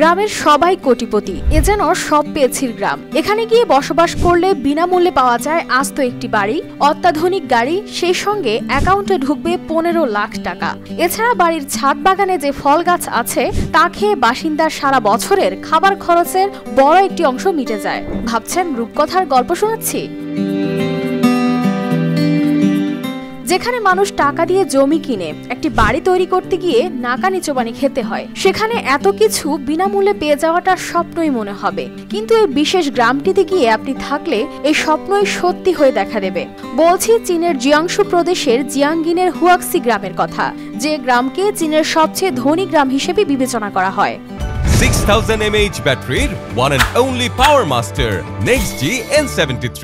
গ্রামের সবাই কোটিপতি, এ যেন সব পেয়েছির গ্রাম। এখানে গিয়ে বসবাস করলে বিনামূল্যে পাওয়া যায় আস্ত একটি বাড়ি, অত্যাধুনিক গাড়ি, সেই সঙ্গে অ্যাকাউন্টে ঢুকবে 15 লাখ টাকা। এছাড়া বাড়ির ছাদ বাগানে যে ফল গাছ আছে তা খেয়ে বাসিন্দার সারা বছরের খাবার খরচের বড় একটি অংশ মিটে যায়। ভাবছেন রূপকথার গল্প শোনাচ্ছি? যেখানে মানুষ টাকা দিয়ে জমি কিনে একটি বাড়ি তৈরি করতে গিয়ে নাকানি চোবানি খেতে হয়, সেখানে এত কিছু বিনামূল্যে পেয়ে যাওয়াটা স্বপ্নই মনে হবে। কিন্তু এই বিশেষ গ্রামটিতে গিয়ে আপনি থাকলে এই স্বপ্নই সত্যি হয়ে দেখা দেবে। বলছি চীনের জিয়াংশু প্রদেশের জিয়াংগিনের হুয়াক্সি গ্রামের কথা, যে গ্রামকে চীনের সবচেয়ে ধনী গ্রাম হিসেবে বিবেচনা করা হয়। 6000 mAh ব্যাটারির one and only power master NextG N73।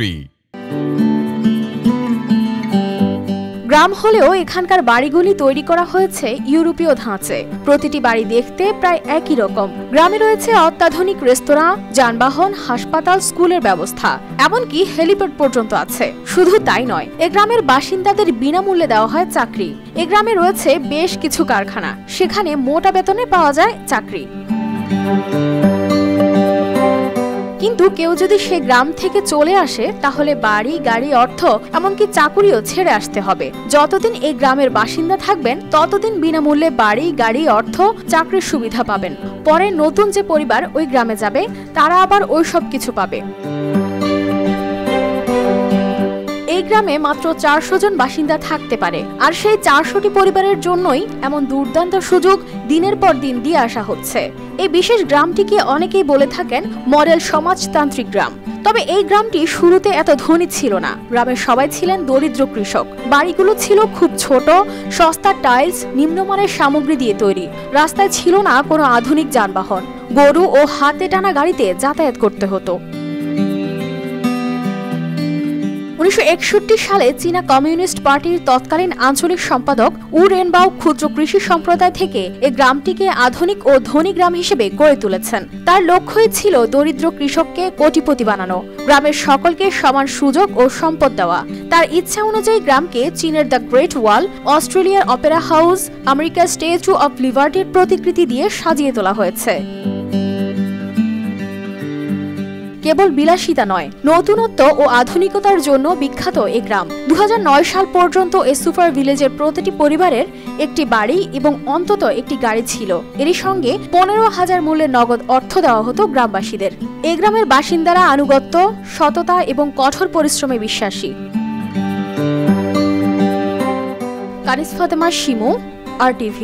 গ্রাম হলেও এখানকার বাড়িগুলি তৈরি করা হয়েছে ইউরোপীয় ধাঁচে। প্রতিটি বাড়ি দেখতে প্রায় একই রকম। গ্রামে রয়েছে অত্যাধুনিক রেস্তোরাঁ, যানবাহন, হাসপাতাল, স্কুলের ব্যবস্থা, এমনকি হেলিপ্যাড পর্যন্ত আছে। শুধু তাই নয়, এ গ্রামের বাসিন্দাদের বিনামূল্যে দেওয়া হয় চাকরি। এ গ্রামে রয়েছে বেশ কিছু কারখানা, সেখানে মোটা বেতনে পাওয়া যায় চাকরি। কিন্তু কেউ যদি সে গ্রাম থেকে চলে আসে তাহলে বাড়ি, গাড়ি, অর্থ, এমনকি চাকুরিও ছেড়ে আসতে হবে। যতদিন এই গ্রামের বাসিন্দা থাকবেন ততদিন বিনামূল্যে বাড়ি, গাড়ি, অর্থ, চাকরির সুবিধা পাবেন। পরে নতুন যে পরিবার ওই গ্রামে যাবে তারা আবার ওই সব কিছু পাবে। এই গ্রামে মাত্র 400 জন বাসিন্দা থাকতে পারে, আর সেই 400টি পরিবারের জন্যই এমন দুর্দান্ত সুযোগ দিনের পর দিন দিয়ে আসা হচ্ছে। এই বিশেষ গ্রামটিকে অনেকেই বলে থাকেন মডেল সমাজতান্ত্রিক গ্রাম। তবে এই গ্রামটি শুরুতে এত ধনী ছিল না। গ্রামের সবাই ছিলেন দরিদ্র কৃষক। বাড়িগুলো ছিল খুব ছোট, সস্তা টাইলস, নিম্নমানের সামগ্রী দিয়ে তৈরি। রাস্তায় ছিল না কোনো আধুনিক যানবাহন। গরু ও হাতে টানা গাড়িতে যাতায়াত করতে হতো। 1961 সালে চীনা কমিউনিস্ট পার্টির তৎকালীন আঞ্চলিক সম্পাদক উ রেনবাও ক্ষুদ্র কৃষি সম্প্রদায় থেকে এই গ্রামটিকে আধুনিক ও ধনী গ্রাম হিসেবে গড়ে তুলেছেন। তার লক্ষ্যই ছিল দরিদ্র কৃষককে কোটিপতি বানানো, গ্রামের সকলকে সমান সুযোগ ও সম্পদ দেওয়া। তার ইচ্ছা অনুযায়ী গ্রামকে চীনের দ্য গ্রেট ওয়াল, অস্ট্রেলিয়ার অপেরা হাউস, আমেরিকার স্ট্যাচু অব লিবার্টির প্রতিকৃতি দিয়ে সাজিয়ে তোলা হয়েছে। কেবল বিলাসিতা নয়, নতুনত্ব ও আধুনিকতার জন্য বিখ্যাত এই গ্রাম। 2009 সাল পর্যন্ত এই সুপার ভিলেজের প্রতিটি পরিবারের একটি বাড়ি এবং অন্তত একটি গাড়ি ছিল। এরই সঙ্গে 15,000 মূল্যের নগদ অর্থ দেওয়া হতো গ্রামবাসীদের। এই গ্রামের বাসিন্দারা আনুগত্য, সততা এবং কঠোর পরিশ্রমে বিশ্বাসী। কানিজ ফাতেমা, শিমু, RTV।